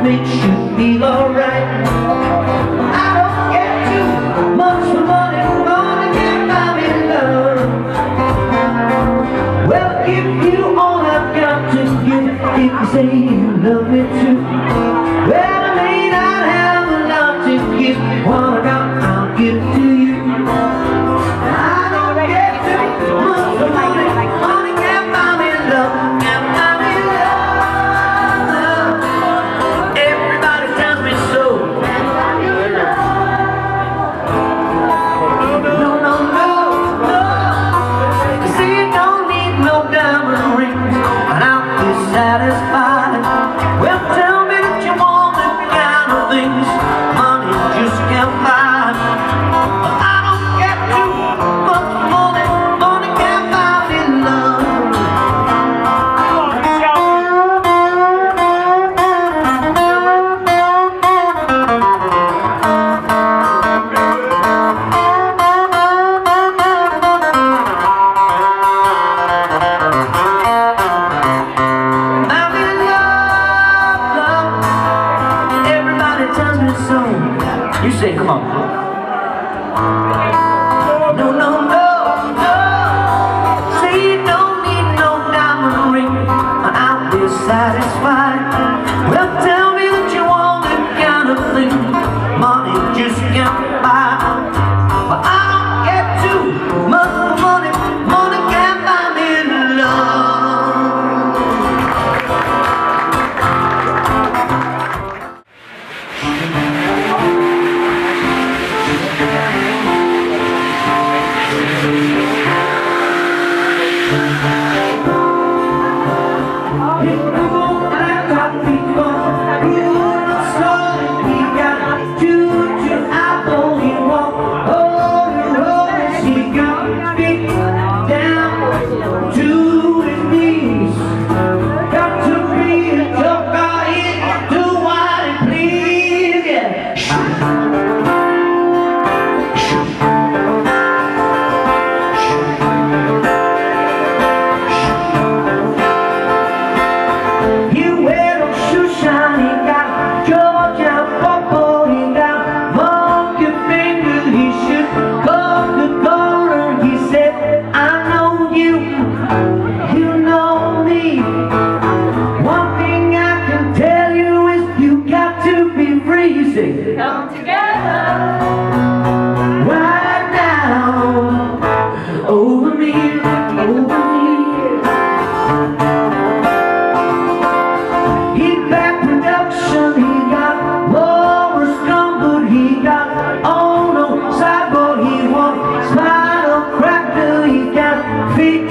makes you feel alright. I don't get too much for money, money can't buy me love. Well, if you all I've got to give, if you say you love me too, well, I may not have a lot to give, what I got I'll give to you. I don't get too much for money, money can't buy me love, can't buy me love. Everybody tells me so. No, no, no, no. You see, you don't need no diamond rings, and I'll be satisfied. Well, tell me that you want the kind of things money just can't buy. I don't get too much money, money can't buy me love. I'm in love, love. Everybody tells me so. You say, come on. No, no, no, no. Say you don't need no diamond ring, and I'll be satisfied. Well, tell me that you want the kind of thing money just can't buy. But I don't get too much money, money can't buy me love. Come together right now, over me, over me. He back production, he got more scum, but he got oh no sideboard, he won't smile or cracker, he got feet.